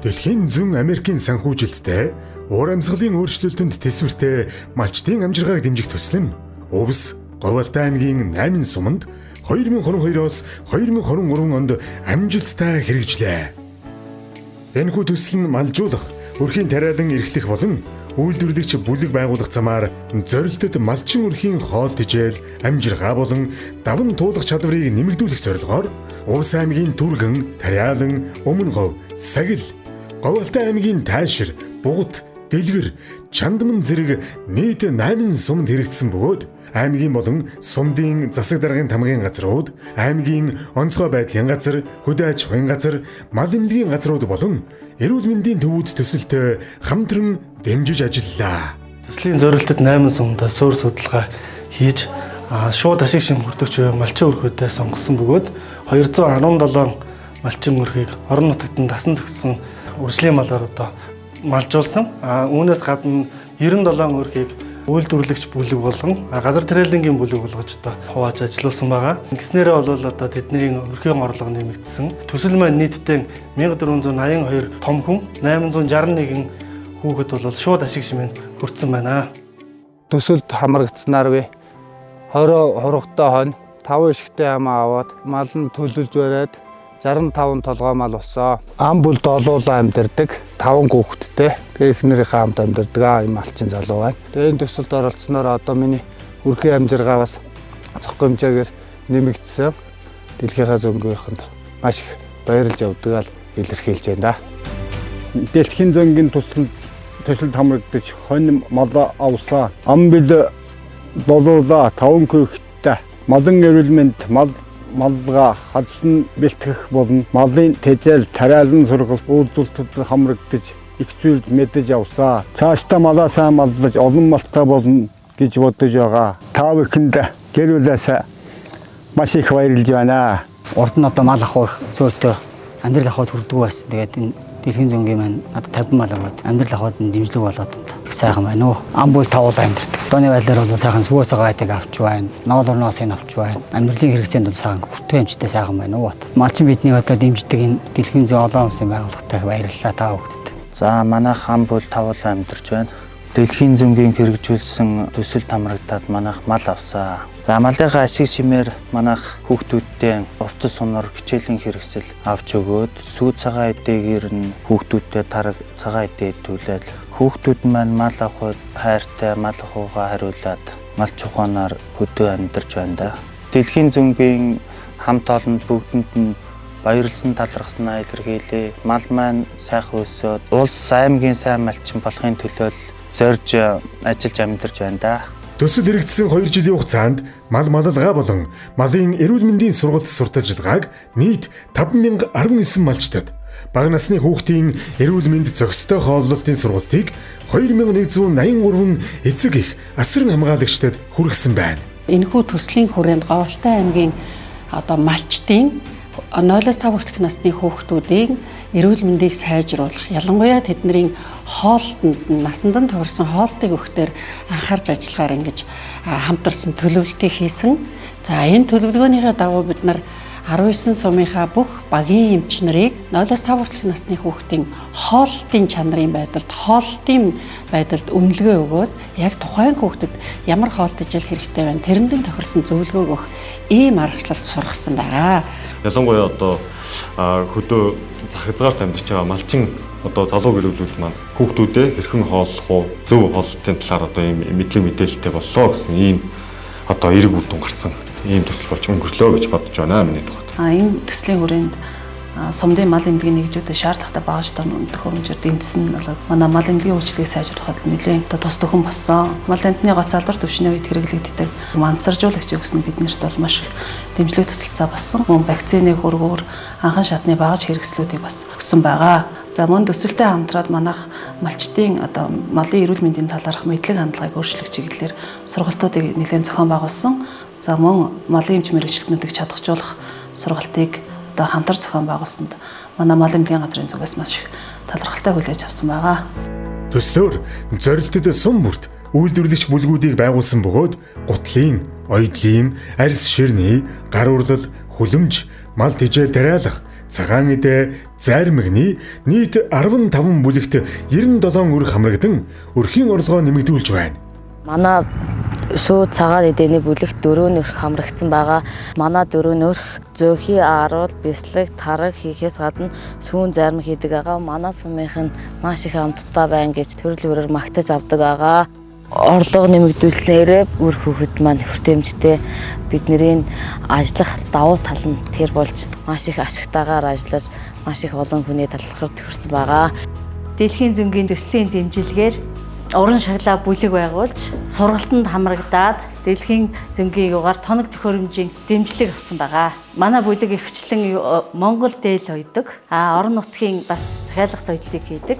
Дэлхийн зүүн Америкийн санхүүжилттэй уур амьсгалын өөрчлөлтөнд тэсвэртэй малчдын амжиргааг дэмжих төсөл нь Увс Говьалтай аймгийн 8 суманд 2022-оос 2023 онд амжилттай хэрэгжлээ. Энэхүү төсөл нь малжуулах, өрхийн тариалан эрхлэх болон үйлдвэрлэгч бүлэг байгуулах замаар зорилтод малчин өрхийн хоол тэжээл, амжиргаа болон даван туулах чадварыг нэмэгдүүлэх зорилгоор Увс аймгийн Түргэн, Тариалан, Өмнө Говь, Сагил, Говьалтай аймгийн Тайшир, Бугат, Дэлгэр, Чандман зэрэг нийт 8 сумд хэрэгжсэн бөгөөд аймгийн болон сумдын засаг даргын тамгын газрууд, аймгийн онцгой байдлын газар, хөдөө аж ахуйн газар, мал эмнэлгийн газрууд болон эрүүл мэндийн төвүүд төсөлтөд хамтран дэмжиж ажиллалаа. Төслийн зорилтод 8 сумдаа суурь судалгаа хийж шууд ашиг шимхүрдэгч буюу малчин өрхөдөө сонгосон бөгөөд 217 малчин өрхийг орон нутагт нь дасан зохисон үржлийн малаар одоо малжуулсан. Үүнээс гадна 97 өрхийг үйлдвэрлэгч бүлэг болон газар тариалангийн бүлэг болгож одоо хувааж ажиллуулсан байгаа. Ингэснээрээ бол одоо тэдний өрхийн орлого нэмэгдсэн. Төсөл маань нийтдээ 1482 том хүн, 861 хүүхэд бол шууд ашиг шимэнд хүртсэн байна. Төсөлд хамрагдсанаар би 20 хургтай хонь, 5 ишгтэй хамаа аваад мал нь төлөвлөж бариад 65 толгой мал болсон. Ам бүлд олуулаа амьдардаг 5 хүүхэдтэй. Тэгээ эхнэрийнхээ хамт амьдардаг ийм малчин залуу байна. Тэгээ энэ төсөлд оролцсноор одоо миний өрхийн амжиргаа бас цог хэмжээгээр нэмэгдсэн. Дэлхийнхаа зөнгөөхөнд маш их баярлж явдаг л илэрхийлж байна да. Дэлхийн зөнгийн төсөлд хамрагдаж хонь мал авсаа. Ам бил болуулаа 5 хүүхэдтэй. Малын эрүүл мэнд малга хадлан бэлтгэх болон малын тэжээл тариалан сургалт үйлдвэрлэлд хамрагдаж их зүйл мэдэж явсаа. Цаашдаа малаа сайн маллаж олон малтай болно гэж бодож байгаа. Та бүхэнд гэр бүлээс маш их баярлж байна. Урд нь одоо мал авах зөөлтөө амьдрал авахд хүрдэг байсан. Тэгээд энэ дэлхийн зөнгийн маань надад 50 мал аваад амьдрал авахд дэмжлэг болоод их сайхан байна уу. Ам бүл тавуулаа амьдэрдэг. Дооны байдлаар бол сайхан сүвөө цагаатыг авч байна. Ноол орноосыг авч байна. Амьдралын хэрэгцээнд бол сайхан бүртгэн хэмжтэй сайхан байна уу. Малчин бидний одоо дэмждэг энэ дэлхийн зүүн олон улсын байгууллагатай баярлалаа та бүхэнд. За манайх ам бүл тавуулаа амьдарч байна. Дэлхийн зөнгийн хэрэгжүүлсэн төсөлд хамрагдаад манайх мал авсаа. За малынхаа ашиг шимээр манайх хүүхдүүдтэй увтас сунор хичээлийн хэрэгсэл авч өгөөд сүү цагаан эдэгээр нь хүүхдүүдэд тараг цагаан эдээ төлөөл хүүхдүүд маань мал авахд хайртай мал ахуйгаа хариулаад малч ухаанаар хөдөө амьдарч байна да. Дэлхийн зөнгийн хамт олонд бүгдэнд нь баярлсан талархснаа илэрхийлээ. Мал маань сайхан өсөөд улс аймгийн сайн малчин болохын төлөө зорж ажиллаж амьдарч байна да. Төсөл хэрэгжсэн 2 жилийн хугацаанд малалгаа болон малын эрүүл мэндийн сургалт сурталж ажиллагааг нийт 5019 малчтад, бага насны хүүхдийн эрүүл мэнд зохистой хооллолтын сургалтыг 2183 эцэг их асран хамгаалагчдад хүргэсэн байна. Энэхүү төслийн хүрээнд Говьалтай аймгийн одоо малчдын 0-5 хүртэлх насны хүүхдүүдийн эрүүл мэндийг сайжруулах, ялангуяа тэдний хоолтонд насанд нь тохирсон хоолтыг өгөхөөр анхаарч ажиллагаар ингэж хамтарсан төлөвлөлтийг хийсэн. За энэ төлөвлөгөөнийхөө дагуу бид нар 19 сумынхаа бүх багийн эмч нарыг 0-5 хүртэлх насны хүүхдийн хоолтын чанарын байдалд үнэлгээ өгөөд яг тухайн хүүхдэд ямар хоол тэжээл хэрэгтэй байна тэрэндээ тохирсон зөвлөгөө өгөх ийм аргачлалд сургасан байгаа. Ялангуяа одоо хөдөө зах хязгаарт амьдарч байгаа малчин одоо залуу гэрүүлүүд маань хүүхдүүдээ хэрхэн хооллох уу, зөв хооллолтын талаар одоо ийм мэдлэг мэдээлэлтэй боллоо гэсэн ийм одоо эрг үр дүн гарсан ийм төсөл болж өнгөрлөө гэж бодож байна миний тухайд. Энэ төслийн хүрээнд сумдын мал эмнэлгийн нэгжүүдэд шаардлагатай багаж тооны үнэт хөрөмжөөр дэмжсэн нь болоод манай мал эмнэлгийн үйлчлэгийг сайжруулахад нэлээд тус төхөн болсон. Мал эмнэлгийн гац алдар төвшний үед хэрэглэгддэг мансаржуулагч гэсэн биднэрт бол маш дэмжлэг төсөлцөө болсон. Мөн вакцины хөргөөр анхан шатны багаж хэрэгслүүдийг бас өгсөн байгаа. За мөн төсөлтэй хамтраад манайх малчдын одоо малын эрүүл мэндийн талаарх мэдлэг хандлагыг өөрчлөх чиглэлээр сургалтуудыг нэлээд зохион байгуулсан. За мөн малын эмч мэргэжилтнүүдийг чадахжуулах сургалтыг одоо хамтар зохион байгуулсанд манай мал эмнэлгийн газрын зүгээс маш их талархалтай хүлээж авсан байгаа. Төслөөр зорилтод сум бүрт үйлдвэрлэгч бүлгүүдийг байгуулсан бөгөөд гутлын, оёдлын, арьс ширний, гар урлал, хүлэмж, мал тэжээл тариалах, цагаан эдэ, зайрмагны нийт 15 бүлэгт 97 өрх хамрагдан өрхийн орлогоо нэмэгдүүлж байна. Манай шууд цагаан эдэний бүлэгт 4 өрх хамрагдсан байгаа. Манай 4 өрх зөөхий ааруул, бяцлаг, тараг хийхээс гадна сүүн зарим хийдэг байгаа. Манай сумынх нь маш их амттай байна гэж төрөл бүрээр магтаж авдаг байгаа. Орлого нэмэгдүүлснээр үр хүүхэд маань хүртээмжтэй бидний ажиллах давуу тал нь тэр болж маш их ашигтайгаар ажиллаж маш их олон хүний талархаар төгссөн байгаа. Дэлхийн зөнгийн төслийн дэмжлэгээр уран шаглаа бүлэг байгуулж сургалтанд хамрагдаад дэлхийн зөнгийн югаар тоног төхөөрөмжийн дэмжлэг авсан байгаа. Манай бүлэг ихвчлэн Монгол дээл ойдог. Орон нутгийн бас захиалга соёлыг хийдэг.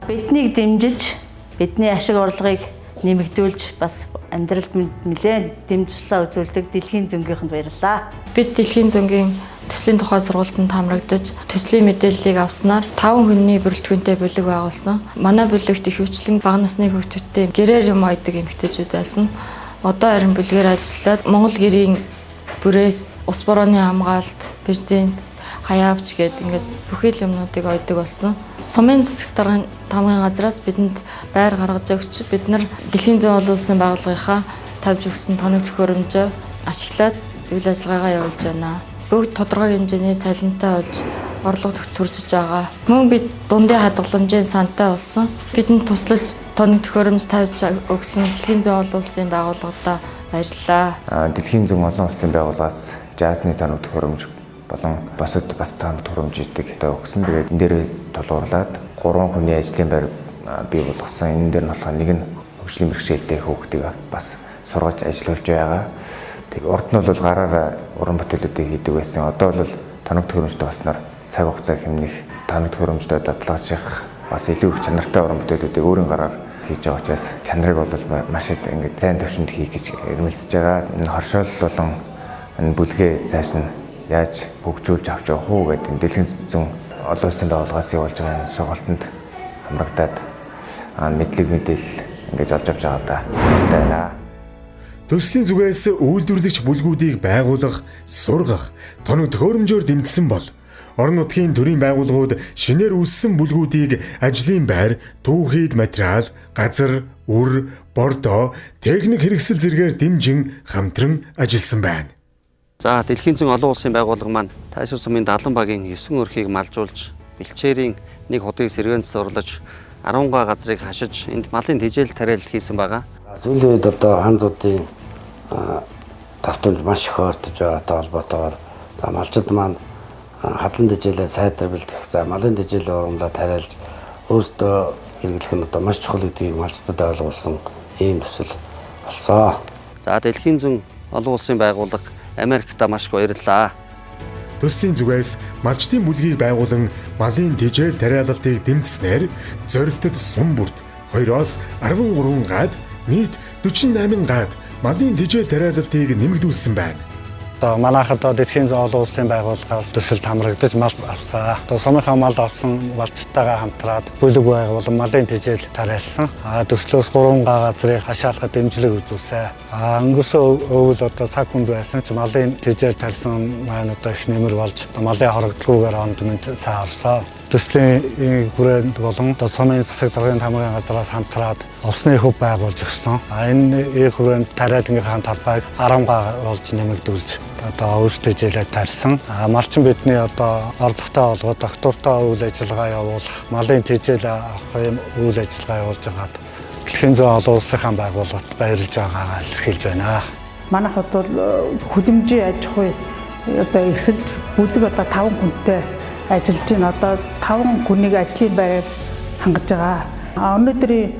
Биднийг дэмжиж бидний ашиг орлогыг нэмэгдүүлж бас амьдралд нэлээд дэм туслаа үзүүлдэг дэлхийн зөнгийнхэнд баярлалаа. Бид дэлхийн зөнгийн төслийн тухай сургалтанд хамрагдаж төслийн мэдээллийг авснаар 5 хүний бүрэлдэхүүнтэй бүлэг байгуулсан. Манай бүлэгт их хвчлэн бага насны хүүхдүүдтэй гэрээр юм ойдог эмэгтэйчүүд байсан. Одоо харин бүлгээр ажиллаад Монгол гэрийн бүрээс ус борооны хамгаалалт, презент, хаяавч гэдэг ингээд бүхэл юмнуудыг ойдог болсон. Сумын засаг даргын тамгын газраас бидэнд байр гаргаж өгч бид нар дэлхийн зүйн олон улсын байгууллагынхаа тавьж өгсөн тоног төхөөрөмжөө ашиглаад үйл ажиллагаагаа явуулж байна. Бүгд тодорхой хэмжээний цалинтай болж орлого төржиж байгаа. Мөн бид дундын хадгаламжийн сантай болсон. Бидэнд туслаж тоног төхөөрөмж тавьж өгсөн дэлхийн зүйн олон улсын байгууллагуудаа баярлалаа. Дэлхийн зүйн олон улсын байгууллагаас жазны тоног төхөөрөмж болон босод бас тоног төхөөрөмж идэг өгсөн. Тэгээд энэ дээр тулгуурлаад 3 хүний ажлын байр бий болгосон. Энэ дээр нь болохоор нэг нь хөгжлийн бэрхшээлтэй хүүхдийг бас сургаж ажиллуулж байгаа. Тэг урд нь бол гараар уран бүтээлүүдийг хийдэг байсан. Одоо бол тоног төхөөрөмжтэй болсноор цаг хугацаа хэмнэх тоног төхөөрөмжтэй дадлагжих бас илүү их чанартай уран бүтээлүүдийг өөрийн гараар хийж байгаа учраас чанарыг бол маш их ингээд зайн төвшөнд хийх гэж эрмэлзэж байгаа. Энэ хоршоол болон энэ бүлгээ цааш нь яаж хөгжүүлж авч явах уу гэдэг дэлхийн зүйн олон улсын байгууллагаас явуулж байгаа сургалтанд хамрагдаад мэдлэг мэдээлэл ингэж олж авч байгаа даа. Баяртай байна. Төслийн зүгээс үйлдвэрлэгч бүлгүүдийг байгуулах, сургах, тоног төхөөрөмжөөр дэмжсэн бол орон нутгийн төрийн байгууллагууд шинээр үүссэн бүлгүүдийг ажлын байр, түүхийд материал, газар, үр, бордоо, техник хэрэгсэл зэргээр дэмжин хамтран ажилласан байна. За дэлхийн зүйн олон улсын байгууллага маань Тайшир сумын Далан багийн 9 өрхийг малжуулж, бэлчээрийн нэг худыг сэргээнд сурлаж, 10 га газрыг хашиж энд малын тэжээл тариал хийсэн байгаа. Сүүлийн үед одоо ханзуудын давтамж маш их өөртөж байгаатай холбоотойгоор за малчид маань хадлан тэжээлээ сайдаар бэлтгэх, за малын тэжээлийн ургамлаа тариалж өөртөө хэрэглэх нь одоо маш чухал гэдгийг малчдад ойлгуулсан ийм төсөл болсон. За дэлхийн зүйн олон улсын байгууллага Америкта маш их баярлалаа. Төслийн зүгээс малчдын бүлгийг байгуулан малын тэжээл тариалалтыг дэмжснээр зорилтод сум бүрт 2-оос 13 гад нийт 48 гад малын тэжээл тариалалтыг нэмэгдүүлсэн байна. Одоо манайхад дэлхийн зүйн олон улсын байгууллагаас төсөлд хамрагдаж мал авсан. Одоо сумынхаа мал авсан малчтайгаа хамтраад бүлэг байгуулан малын тэжээл тариалсан. Төслөөс 3 га газрыг хашаалахад дэмжлэг үзүүлсэн. Өнгөрсөн өвөл одоо цаг хүнд байсан ч малын тэжээл тарьсан маань одоо их нэмэр болж малын хорогдлогоор онд мэд сайн орсон. Төслийн хүрээнд болон сумын засаг даргын тамгын газраас хамтраад усны хөв байгуулж өгсөн. Энэ хүрээнд тариалангийнхаа талбайг 10 га болж нэмэгдүүлж одоо өөртөө жилээ тарьсан. Малчин бидний одоо орлоготой болгоод доктортой үйл ажиллагаа явуулах, малын тэжээл авах юм үйл ажиллагаа явуулж байгаад дэлхийн зүйн олон улсын байгууллагад баярлж байгаагаа илэрхийлж байна. Манайхад бол хүлэмжийн аж ахуй одоо эрхэлж бүлэг одоо 5 хүнтэй ажиллаж байна. Одоо 5 хүнийг ажлын байраар хангаж байгаа. Өнөөдрийн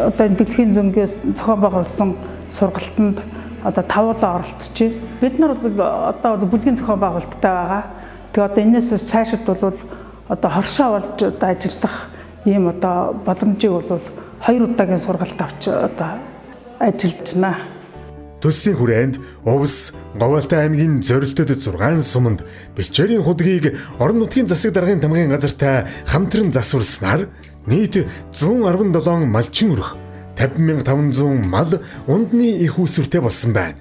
одоо дэлхийн зөнгөөс зохион байгуулсан сургалтанд одоо 5-уулаа оролцож байна. Бид нар бол одоо бүлгийн зохион байгуулалттай байгаа. Тэгээ одоо энэс цаашид бол одоо хоршоо болж одоо ажиллах ийм одоо боломжийг бол 2 удаагийн сургалт авч одоо ажиллаж байна. Төслийн хүрээнд Увс, Говьалтай аймгийн Зорилтод 6 суманд бэлчээрийн худгийг орон нутгийн засаг даргын тамгын газартай хамтран засварласнаар нийт 117 малчин өрх, 50,500 мал ундны их усвэртэй болсон байна.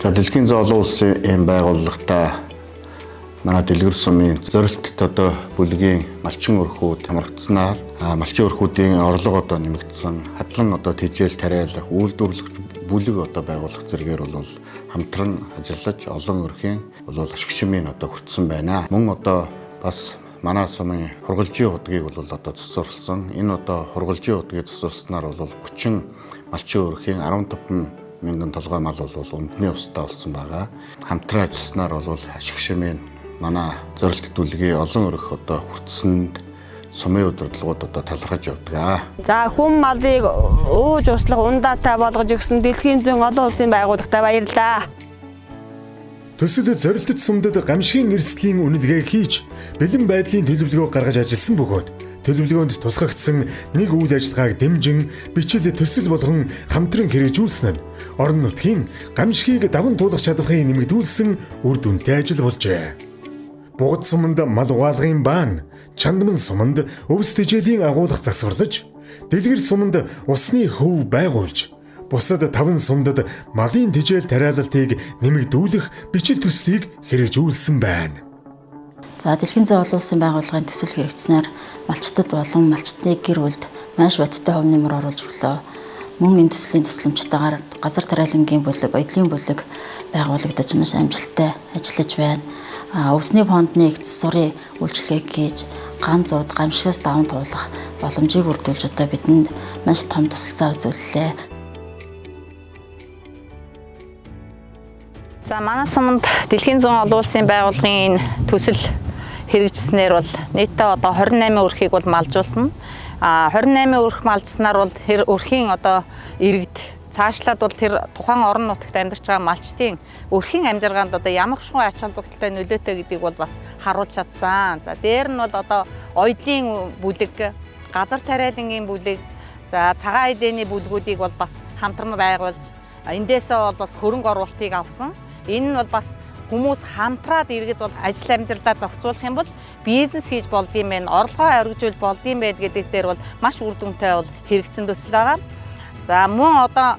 За дэлхийн зүйн олон улсын ийм байгууллагатай манай дэлгэр сумын зорилттой одоо бүлгийн малчин өрхүүд хамрагдсанаар малчин өрхүүдийн орлого одоо нэмэгдсэн, хадлан одоо тэжээл тариалах, үйлдвэрлэгч бүлэг одоо байгуулах зэрэгээр бол хамтран ажиллаж олон өрхийн бол ашиг шимийн одоо хүртсэн байна. Мөн одоо бас манай сумын хургалжийн удгийг бол одоо цуцруулсан. Энэ одоо хургалжийн удгийг цуцруулснаар бол 30 малчин өрхийн 15 мянган толгой мал бол үндэсний устдаа болсон байгаа. Хамтран ажилласнаар бол ашиг шимийн манай зорилт бүлгийн олон өрх одоо хүртсэнд сумын удирдлагууд одоо талархаж явдаг. За хүн малыг ууж услах ундаатай болгож өгсөн дэлхийн зүйн олон улсын байгууллагатай баярлалаа. Төсөл зорилттой сумдад гамшигын эрсдлийн үнэлгээ хийж бэлэн байдлын төлөвлөгөө гаргаж ажилласан бөгөөд төлөвлөгөөнд тусгагдсан нэг үйл ажиллагааг дэмжин бичил төсөл болгон хамтран хэрэгжүүлсэн нь орон нутгийн гамшигыг даван туулах чадварыг нэмэгдүүлсэн үр дүнтэй ажил болжээ. Бугад суманд мал угаалгын баан, Чандман суманд өвс тэжээлийн агуулга засварлаж, Дэлгэр суманд усны хөв байгуулж, бусад 5 сумдад малын тэжээл тариалалтыг нэмэгдүүлэх бичил төслийг хэрэгжүүлсэн байна. За Дэлхийн зүйн олон улсын байгууллагын төсөл хэрэгжснээр малчтад болон малчтны гэр бүлд маш бодиттой хөв нэмэр оруулж өглөө. Мөн энэ төслийн төслөмжтойгоор газар тариалангийн бүлэг, оёдлын бүлэг байгуулагдаж маш амжилттай ажиллаж байна. Өвсний фонд нэгдсэн сурын үйлчлэгийг хийж ганцууд гамшигаас даван туулах боломжийг бүрдүүлж одоо бидэнд маш том тусалцаа үзүүллээ. За манай суманд Дэлхийн зүйн олон улсын байгууллагын төсөл хэрэгжснээр бол нийтдээ одоо 28 өрхийг бол малжуулсан. 28 өрх малжснаар бол тэр өрхийн одоо иргэд цаашлаад бол тэр тухайн орон нутагт амьдарч байгаа малчтын өрхийн амжиргаанд одоо ямар хшгүй ач холбогдолтой нөлөөтэй гэдгийг бол бас харуулж чадсан. За дээр нь бол одоо оёдлын бүлэг, газар тариалангийн бүлэг, за цагаан эдэний бүлгүүдийг бол бас хамтран байгуулж эндээсээ бол бас хөрөнгө оруулалтыг авсан. Энэ нь бол бас хүмүүс хамтраад иргэд бол ажил амжирлаа зохицуулах юм бол бизнес хийж болдгийм байх, орлогоо өргөжүүл болдгийм байд гэдэг дээр бол маш үр дүнтэй бол хэрэгцсэн төсөл байгаа. За мөн одоо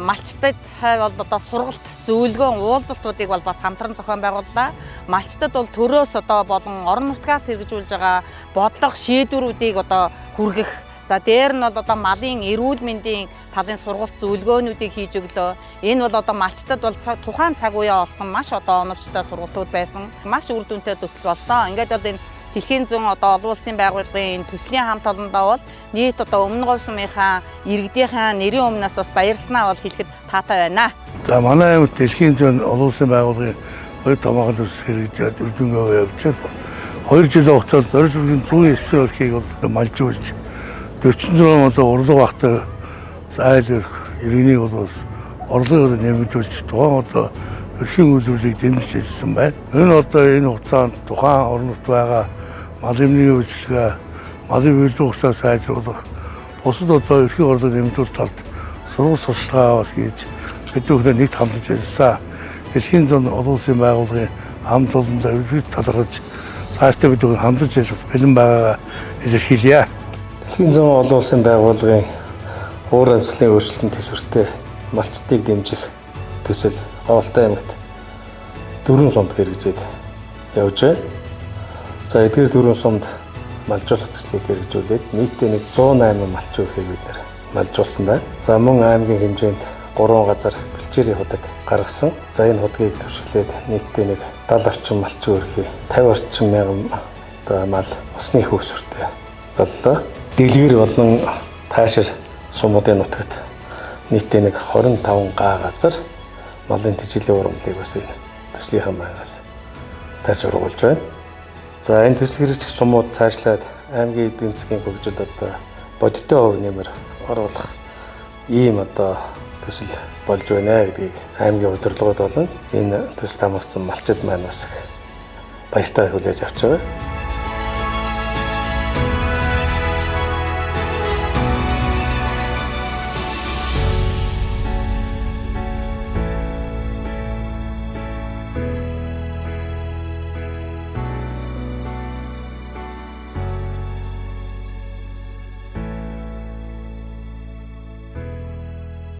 малчтад бол одоо сургалт зөвлөгөө уулзалтуудыг бол бас хамтран зохион байгууллаа. Малчтад бол төрөөс одоо болон орон нутгаас хэрэгжүүлж байгаа бодлого шийдвэрүүдийг одоо хүргэх. За дээр нь бол одоо малын эрүүл мэндийн талын сургалт зөвлөгөөнүүдийг хийж өглөө. Энэ бол одоо малчтад бол тухайн цаг үеэ олсон маш одоо оновчтой сургалтууд байсан. Маш үр дүнтэй төсөл болсон. Ингээд бол энэ Дэлхийн зүйн одоо олон улсын байгууллагын төслийн хамт олондоо бол нийт одоо өмнө говь сумынхаа иргэдийнхээ нэрийн өмнөөс бас баярлалаа бол хэлэхэд таатай байна. За манай аймагт Дэлхийн зүйн олон улсын байгууллагын хоёр томоохон төсөл хэрэгжээд үрдөнгөө явж байна. 2 жилийн хугацаанд зорилтын 109 өрхийг бол малжуулж 46 одоо урлаг багтай айл өрх иргэнийг бол орлогыг нэмэгдүүлж тухайн одоо өрхийн үйлдвэрлэлийг дэмжиж ажилласан байна. Энэ одоо энэ хугацаанд тухайн орон нутгад байгаа мал эмнэлгийн үйлчлэгээ, малын үйлдвэр ухсаа сайжруулах, бусад одоо өрхийн орлого нэмэгдүүлэх талд сургууль сурталчилгаа бас хийж бид бүхэн нэгт хамтарч ажилласан. Дэлхийн зүйн олон улсын байгууллагын хамт олонд өрхөд талархаж цаашдаа бид бүхэн хамтарч ажиллах бэлэн байгаагаа илэрхийлье. Дэлхийн зүйн олон улсын байгууллагын уур амьсгалын өөрчлөлтөнд төсвөртэй малчтыг дэмжих төсөл Ховолтой аймагт 4 сумд хэрэгжээд явж байна. За эдгээр 4 сумд малжуулах төслийг хэрэгжүүлээд нийтдээ 108 малчин өрхийг бид малжуулсан байна. За мөн аймгийн хэмжээнд 3 газар бэлчээрийн худаг гаргасан. За энэ худгийг төшөглөөд нийтдээ 70 орчим малчин өрхий 50 орчим мянган мал усны хөвсөртэй боллоо. Дэлгэр болон таашир сумуудын нутагт нийтдээ 25 га газар малын тэжээлийн урамлыг бас энэ төслийнхэн байгаас тарж ургуулж байна. За энэ төсөл хэрэгжих сумууд цаашлаад аймгийн эдийн засгийн хөгжилд одоо бодиттой хөв нэмэр оруулах ийм одоо төсөл болж байна гэдгийг аймгийн удирдлагууд болон энэ төсөлд хамаарсан малчид маань бас баяртай хүлээж авч байгаа.